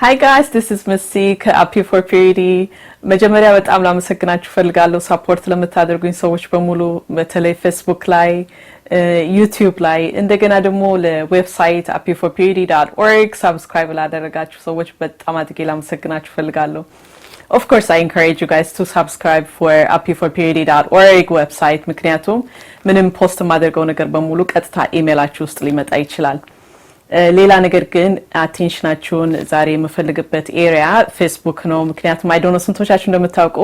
Hi guys, this is Missy ከአፒ ፎር ፒዩሪቲ መጀመሪያ በጣም ላመሰግናችሁ ፈልጋለሁ ሰፖርት ለምታደርጉኝ ሰዎች በሙሉ በተለይ ፌስቡክ ላይ ዩቲዩብ ላይ እንደገና ደግሞ ለዌብሳይት api4purity.org ሰብስክራይብ ላደረጋችሁ ሰዎች በጣም አድርጌ ላመሰግናችሁ ፈልጋለሁ Of course I encourage you guys to subscribe for api4purity.org website ምክንያቱም ምንም ፖስት ማድረገው ነገር በሙሉ ቀጥታ ኢሜይላችሁ ውስጥ ሊመጣ ይችላል ሌላ ነገር ግን አቴንሽናችሁን ዛሬ የምፈልግበት ኤሪያ ፌስቡክ ነው ምክንያቱም አይ ዶንት ኖ ስንቶቻችሁ እንደምታውቁ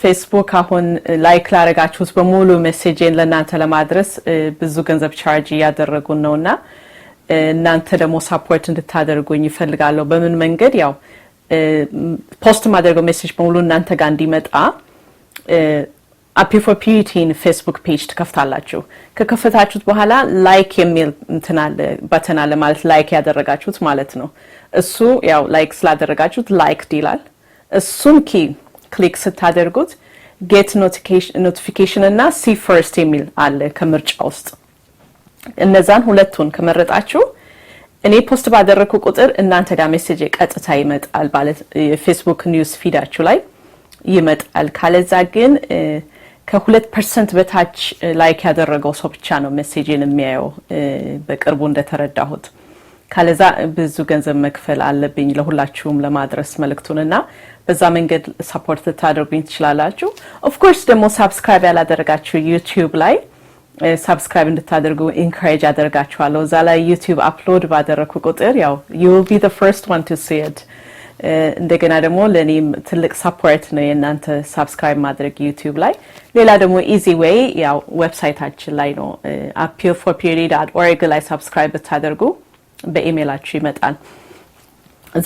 ፌስቡክ አሁን ላይክ ላረጋችሁት በሙሉ ሜሴጅን ለእናንተ ለማድረስ ብዙ ገንዘብ ቻርጅ ያደረጉን ነውና እናንተ ደግሞ ሰፖርት እንድታደርጉኝ ይፈልጋለሁ በምን መንገድ ያው ፖስት ማድረገው ሜሴጅ በሙሉ እናንተ ጋር እንዲመጣ api4purity Facebook page ተከፍታላችሁ ከከፈታችሁት በኋላ ላይክ የሚል እንትናል በተን አለ ማለት ላይክ ያደረጋችሁት ማለት ነው እሱ ያው ላይክ ስላደረጋችሁት ላይክ ይላል እሱን ኪ ክሊክ ስታደርጉት get notification እና see first የሚል አለ ከምርጫ ውስጥ እነዛን ሁለቱን ከመረጣችሁ እኔ ፖስት ባደረኩ ቁጥር እናንተ ጋር ሜሴጅ ቀጥታ ይመጣል ማለት Facebook ኒውስ ፊዳችሁ ላይ ይመጣል ካለዛ ግን ከ2% በታች ላይክ ያደረገው ሰው ብቻ ነው ሜሴጅን የሚያየው በቅርቡ እንደተረዳሁት ካለዛ ብዙ ገንዘብ መክፈል አለብኝ ለሁላችሁም ለማድረስ መልእክቱንና በዛ መንገድ ሰፖርት ታደርጉኝ ትችላላችሁ ኦፍ ኮርስ ደግሞ ሰብስክራይብ ያላደረጋችሁ ዩቲዩብ ላይ ሰብስክራይብ እንድታደርጉ ኢንካሬጅ አደርጋችኋለሁ እዛ ላይ ዩቲዩብ አፕሎድ ባደረኩ ቁጥር ያው you will be the first one to see it እንደገና ደግሞ ለኔም ትልቅ ሰፖርት ነው የእናንተ ሰብስክራይብ ማድረግ ዩቲዩብ ላይ ሌላ ደግሞ ኢዚ ዌይ ያው ዌብሳይታችን ላይ ነው api4purity.org ላይ ሰብስክራይብ ታደርጉ በኢሜይላችሁ ይመጣል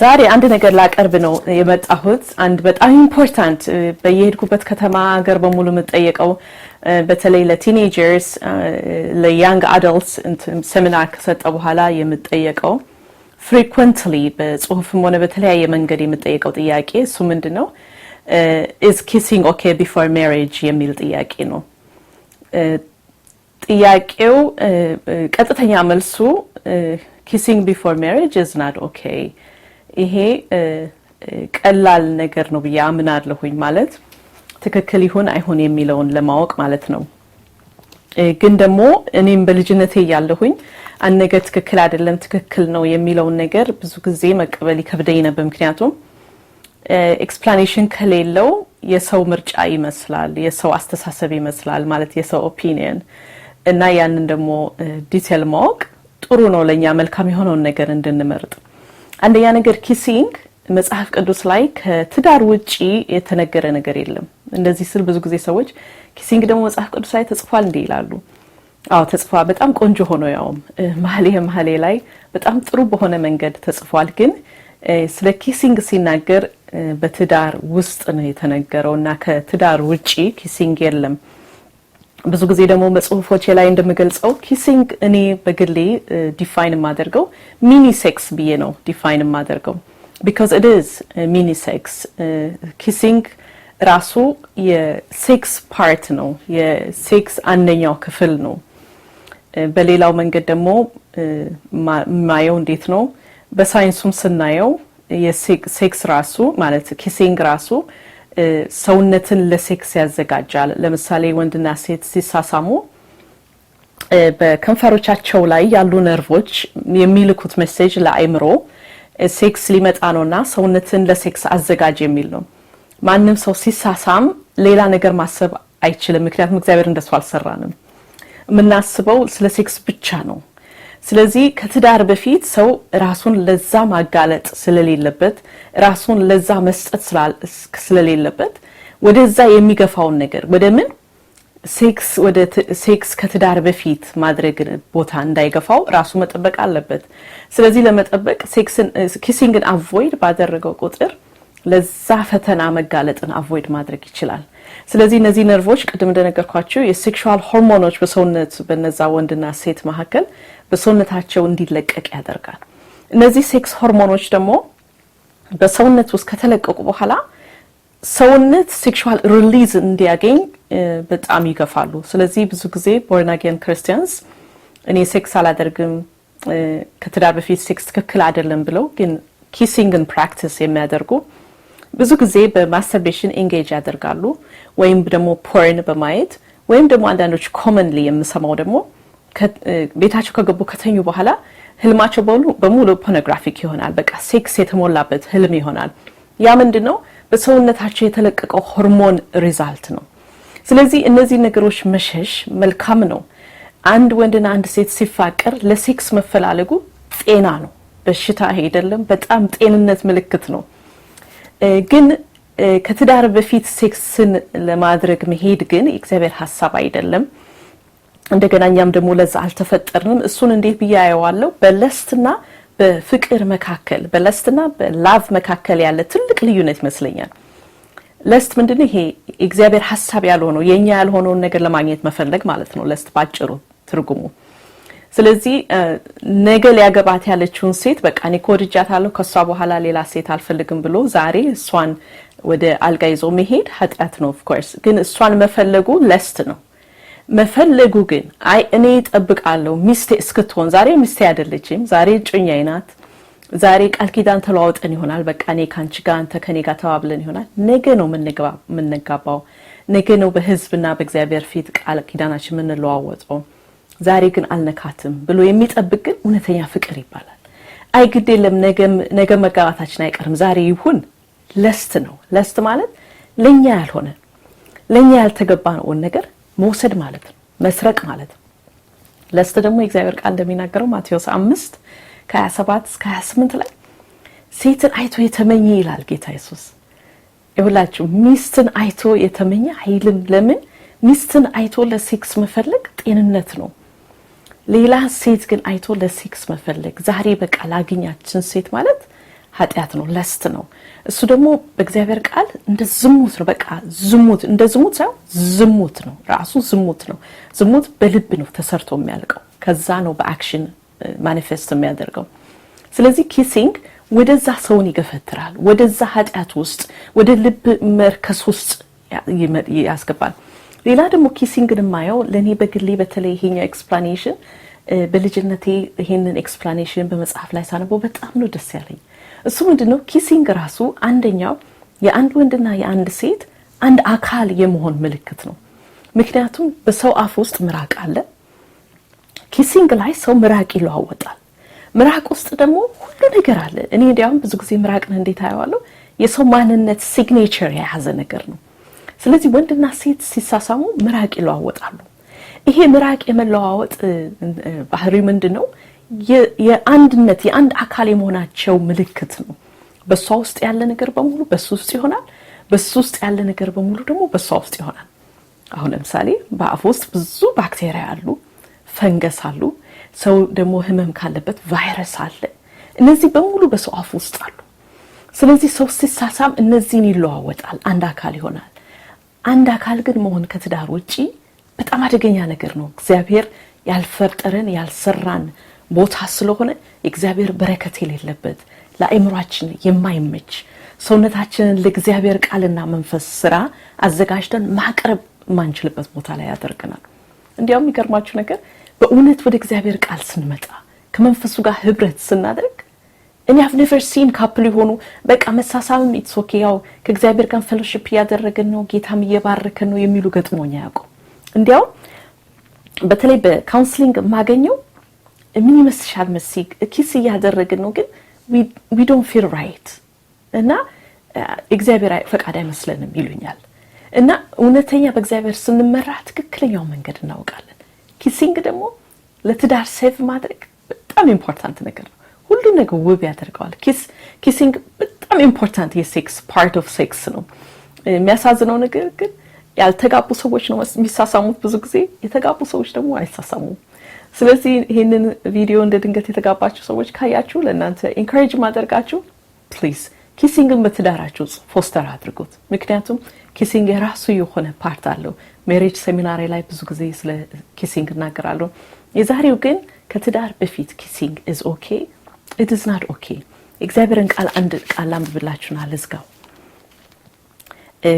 ዛሬ አንድ ነገር ላቀርብ ነው የመጣሁት አንድ በጣም ኢምፖርታንት በየሄድኩበት ከተማ ሀገር በሙሉ መጠየቀው በተለይ ለቲኔጀርስ ለያንግ አዳልትስ ሴሚናር ከሰጠ በኋላ የምጠየቀው frequently በጽሁፍም ሆነ በተለያየ መንገድ የምጠየቀው ጥያቄ እሱ ምንድነው is kissing okay before marriage የሚል ጥያቄ ነው ጥያቄው ቀጥተኛ መልሱ kissing before marriage is not okay ይሄ ቀላል ነገር ነው በያምናለሁኝ ማለት ትክክል ይሁን አይሁን የሚለውን ለማወቅ ማለት ነው ግን ደግሞ እኔም በልጅነቴ ያለሁኝ አንገ ትክክል አይደለም ትክክል ነው የሚለው ነገር ብዙ ጊዜ መቀበል ይከብደኝ ነበር ምክንያቱም ኤክስፕላኔሽን ከሌለው የሰው ምርጫ ይመስላል የሰው አስተሳሰብ ይመስላል ማለት የሰው ኦፒኒየን እና ያንን ደግሞ ዲቴል ማወቅ ጥሩ ነው ለኛ መልካም የሆነውን ነገር እንድንመርጥ አንደኛ ነገር ኪሲንግ መጽሐፍ ቅዱስ ላይ ከትዳር ውጪ የተነገረ ነገር የለም እንደዚህ ስል ብዙ ጊዜ ሰዎች ኪሲንግ ደግሞ መጽሐፍ ቅዱስ ላይ ተጽፏል እንዴ ይላሉ አዎ ተጽፏል በጣም ቆንጆ ሆኖ ያው መሐሌ ላይ በጣም ጥሩ በሆነ መንገድ ተጽፏል ግን ስለ ኪሲንግ ሲናገር በትዳር ውስጥ ነው የተነገረውና ከትዳር ውጪ ኪሲንግ የለም ብዙ ጊዜ ደግሞ በጽሁፎቼ ላይ እንደምገልጸው ኪሲንግ እኔ በግሌ ዲፋይን ማደርገው ሚኒ ሴክስ ብዬ ነው ዲፋይን ማደርገው because it is mini sex kissing ራሱ የሴክስ ፓርት ነው የሴክስ አንደኛው ክፍል ነው በሌላው መንገድ ደግሞ ማየው እንዴት ነው በሳይንሱም ስናየው የሴክስ ራሱ ማለት ኪሲንግ ራሱ ሰውነትን ለሴክስ ያዘጋጃል ለምሳሌ ወንድና ሴት ሲሳሳሙ በከንፈሮቻቸው ላይ ያሉ ነርቮች የሚልኩት ሜሴጅ ለአይምሮ ሴክስ ሊመጣ ነውና ሰውነትን ለሴክስ አዘጋጅ የሚል ነው ማንንም ሰው ሲሳሳም ሌላ ነገር ማሰብ አይችልም ምክንያቱም እግዚአብሔር እንደሱ አልሰራንም ምናስበው ስለ ሴክስ ብቻ ነው ስለዚህ ከትዳር በፊት ሰው ራሱን ለዛ ማጋለጥ ስለሌለበት ራሱን ለዛ መስጠት ስለሌለበት ወደዛ የሚገፋውን ነገር ወደምን ሴክስ ወደ ሴክስ ከትዳር በፊት ማድረግ ቦታ እንዳይገፋው ራሱ መጠበቅ አለበት ስለዚህ ለመጠበቅ ሴክስን ኪሲንግን አቮይድ ባደረገው ቁጥር ለዛ ፈተና መጋለጥን አቮይድ ማድረግ ይችላል ስለዚህ እነዚህ ነርቮች ቅድም እንደነገርኳችሁ የሴክሹዋል ሆርሞኖች በሰውነት በነዛ ወንድና ሴት መካከል በሰውነታቸው እንዲለቀቅ ያደርጋል እነዚህ ሴክስ ሆርሞኖች ደግሞ በሰውነት ውስጥ ከተለቀቁ በኋላ ሰውነት ሴክሹዋል ሪሊዝ እንዲያገኝ በጣም ይገፋሉ ስለዚህ ብዙ ጊዜ born again Christians እኔ ሴክስ አላደርግም ከትዳር በፊት ሴክስ ትክክል አይደለም ብለው ግን ኪሲንግን ፕራክቲስ የሚያደርጉ ብዙ ጊዜ በማስተርቤሽን ኤንጌጅ ያደርጋሉ ወይም ደግሞ ፖርን በማየት ወይም ደግሞ አንዳንዶች ኮመንሊ የምሰማው ደግሞ ቤታቸው ከገቡ ከተኙ በኋላ ህልማቸው በሙሉ ፖርኖግራፊክ ይሆናል። በቃ ሴክስ የተሞላበት ህልም ይሆናል። ያ ምንድነው? በሰውነታቸው የተለቀቀው ሆርሞን ሪዛልት ነው። ስለዚህ እነዚህ ነገሮች መሸሽ መልካም ነው። አንድ ወንድና አንድ ሴት ሲፋቀር ለሴክስ መፈላለጉ ጤና ነው፣ በሽታ አይደለም። በጣም ጤንነት ምልክት ነው። ግን ከትዳር በፊት ሴክስን ለማድረግ መሄድ ግን የእግዚአብሔር ሐሳብ አይደለም። እንደገና እኛም ደግሞ ለዛ አልተፈጠርንም። እሱን እንዴት ብያየዋለሁ? በለስትና በፍቅር መካከል በለስትና በላቭ መካከል ያለ ትልቅ ልዩነት ይመስለኛል። ለስት ምንድነው? ይሄ እግዚአብሔር ሐሳብ ያልሆነው የኛ ያልሆነውን ነገር ለማግኘት መፈለግ ማለት ነው ለስት ባጭሩ ትርጉሙ። ስለዚህ ነገ ሊያገባት ያለችውን ሴት በቃ እኔ ወድጃታለሁ ከሷ በኋላ ሌላ ሴት አልፈልግም ብሎ ዛሬ እሷን ወደ አልጋ ይዞ መሄድ ኃጢአት ነው። ኦፍ ኮርስ ግን እሷን መፈለጉ ለስት ነው። መፈለጉ ግን አይ እኔ እጠብቃለሁ ሚስቴ እስክትሆን፣ ዛሬ ሚስቴ አይደለችም፣ ዛሬ ጭኛዬ ናት፣ ዛሬ ቃል ኪዳን ተለዋውጠን ይሆናል፣ በቃ እኔ ካንቺ ጋር አንተ ከኔ ጋር ተባብለን ይሆናል፣ ነገ ነው የምንጋባው፣ ነገ ነው በህዝብና በእግዚአብሔር ፊት ቃል ኪዳናችን የምንለዋወጠው፣ ዛሬ ግን አልነካትም ብሎ የሚጠብቅ ግን እውነተኛ ፍቅር ይባላል። አይ ግድ የለም ነገ መጋባታችን አይቀርም ዛሬ ይሁን፣ ለስት ነው። ለስት ማለት ለኛ ያልሆነ ለኛ ያልተገባ ነው ነገር መውሰድ ማለት ነው፣ መስረቅ ማለት ነው። ለስት ደግሞ የእግዚአብሔር ቃል እንደሚናገረው ማቴዎስ 5:27-28 ላይ ሴትን አይቶ የተመኘ ይላል ጌታ ኢየሱስ። ይሁላችሁ ሚስትን አይቶ የተመኘ አይልም። ለምን? ሚስትን አይቶ ለሴክስ መፈለግ ጤንነት ነው። ሌላ ሴት ግን አይቶ ለሴክስ መፈለግ ዛሬ በቃ ላግኛችን ሴት ማለት ኃጢአት ነው፣ ለስት ነው። እሱ ደግሞ በእግዚአብሔር ቃል እንደ ዝሙት ነው። በቃ ዝሙት እንደ ዝሙት ሳይሆን ዝሙት ነው፣ ራሱ ዝሙት ነው። ዝሙት በልብ ነው ተሰርቶ የሚያልቀው፣ ከዛ ነው በአክሽን ማኒፌስት የሚያደርገው። ስለዚህ ኪሲንግ ወደዛ ሰውን ይገፈትራል፣ ወደዛ ኃጢአት ውስጥ ወደ ልብ መርከስ ውስጥ ያስገባል። ሌላ ደግሞ ኪሲንግን ማየው ለኔ በግሌ በተለይ ይሄኛው ኤክስፕላኔሽን በልጅነቴ ይሄንን ኤክስፕላኔሽን በመጽሐፍ ላይ ሳነበው በጣም ነው ደስ ያለኝ። እሱ ምንድነው? ኪሲንግ ራሱ አንደኛው የአንድ ወንድና የአንድ ሴት አንድ አካል የመሆን ምልክት ነው። ምክንያቱም በሰው አፍ ውስጥ ምራቅ አለ። ኪሲንግ ላይ ሰው ምራቅ ይለዋወጣል። ምራቅ ውስጥ ደግሞ ሁሉ ነገር አለ። እኔ እንዲያውም ብዙ ጊዜ ምራቅን እንዴት አየዋለሁ? የሰው ማንነት ሲግኔቸር የያዘ ነገር ነው። ስለዚህ ወንድና ሴት ሲሳሳሙ ምራቅ ይለዋወጣሉ። ይሄ ምራቅ የመለዋወጥ ባህሪ ምንድነው? የአንድነት የአንድ አካል የመሆናቸው ምልክት ነው። በሷ ውስጥ ያለ ነገር በሙሉ በሱ ውስጥ ይሆናል፣ በሱ ውስጥ ያለ ነገር በሙሉ ደግሞ በሷ ውስጥ ይሆናል። አሁን ለምሳሌ በአፍ ውስጥ ብዙ ባክቴሪያ አሉ፣ ፈንገስ አሉ። ሰው ደግሞ ህመም ካለበት ቫይረስ አለ። እነዚህ በሙሉ በሰው አፍ ውስጥ አሉ። ስለዚህ ሰው ሲሳሳም እነዚህን ይለዋወጣል፣ አንድ አካል ይሆናል። አንድ አካል ግን መሆን ከትዳር ውጪ በጣም አደገኛ ነገር ነው። እግዚአብሔር ያልፈጠረን ያልሰራን ቦታ ስለሆነ የእግዚአብሔር በረከት የሌለበት ለአእምሯችን የማይመች ሰውነታችንን ለእግዚአብሔር ቃልና መንፈስ ስራ አዘጋጅተን ማቅረብ ማንችልበት ቦታ ላይ ያደርገናል። እንዲያውም የሚገርማችሁ ነገር በእውነት ወደ እግዚአብሔር ቃል ስንመጣ ከመንፈሱ ጋር ህብረት ስናደርግ እኔ I've never seen couple ሆኑ በቃ መሳሳምም it's okay ያው ከእግዚአብሔር ጋር ፌሎሺፕ ያደረገን ነው ጌታም እየባረከን ነው የሚሉ ገጥሞኛ ያውቁ። እንዲያው በተለይ በካውንስሊንግ ማገኘው ምን ይመስልሻል መሲግ ኪስ ያደረገን ነው ግን we don't feel right እና እግዚአብሔር ፈቃድ አይመስለንም ይሉኛል። እና እውነተኛ በእግዚአብሔር ስንመራ ትክክለኛው መንገድ እናውቃለን። ኪሲንግ ደግሞ ለትዳር ሴቭ ማድረግ በጣም ኢምፖርታንት ነገር ነው። ሁሉ ነገር ውብ ያደርገዋል። ኪሲንግ በጣም ኢምፖርታንት የሴክስ ፓርት ኦፍ ሴክስ ነው። የሚያሳዝነው ነገር ግን ያልተጋቡ ሰዎች ነው የሚሳሳሙት ብዙ ጊዜ፣ የተጋቡ ሰዎች ደግሞ አይሳሳሙም። ስለዚህ ይሄንን ቪዲዮ እንደ ድንገት የተጋባችሁ ሰዎች ካያችሁ ለእናንተ ኢንካሬጅ ማድረጋችሁ ፕሊዝ ኪሲንግን በትዳራችሁ ፎስተር አድርጉት። ምክንያቱም ኪሲንግ የራሱ የሆነ ፓርት አለው። ሜሬጅ ሴሚናሪ ላይ ብዙ ጊዜ ስለ ኪሲንግ እናገራለሁ። የዛሬው ግን ከትዳር በፊት ኪሲንግ is okay, it is not okay። እግዚአብሔርን ቃል አንድ ቃል አንብብላችሁና ልዝጋው።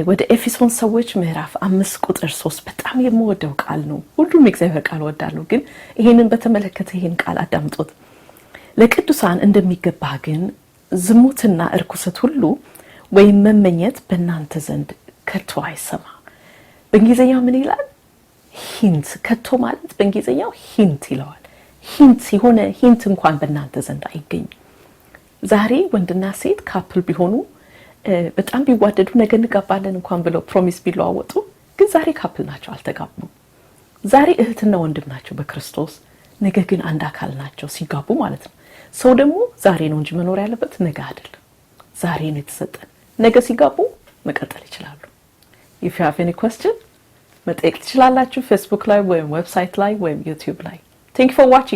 ወደ ኤፌሶን ሰዎች ምዕራፍ 5:3 በጣም የምወደው ቃል ነው። ሁሉም እግዚአብሔር ቃል ወዳለሁ፣ ግን ይሄንን በተመለከተ ይሄን ቃል አዳምጡት። ለቅዱሳን እንደሚገባ ግን ዝሙትና እርኩሰት ሁሉ ወይም መመኘት በእናንተ ዘንድ ከቶ አይሰማ። በእንግሊዘኛው ምን ይላል? ሂንት። ከቶ ማለት በእንግሊዘኛው ሂንት ይለዋል። ሂንት የሆነ ሂንት እንኳን በእናንተ ዘንድ አይገኝም። ዛሬ ወንድና ሴት ካፕል ቢሆኑ በጣም ቢዋደዱ ነገ እንጋባለን እንኳን ብለው ፕሮሚስ ቢለዋወጡ ግን ዛሬ ካፕል ናቸው፣ አልተጋቡም። ዛሬ እህትና ወንድም ናቸው በክርስቶስ፣ ነገ ግን አንድ አካል ናቸው ሲጋቡ ማለት ነው። ሰው ደግሞ ዛሬ ነው እንጂ መኖር ያለበት ነገ አይደለም። ዛሬ ነው የተሰጠን። ነገ ሲጋቡ መቀጠል ይችላሉ። if you have any question መጠየቅ ትችላላችሁ ፌስቡክ ላይ ወይም ዌብሳይት ላይ ወይም ዩቲዩብ ላይ። thank you for watching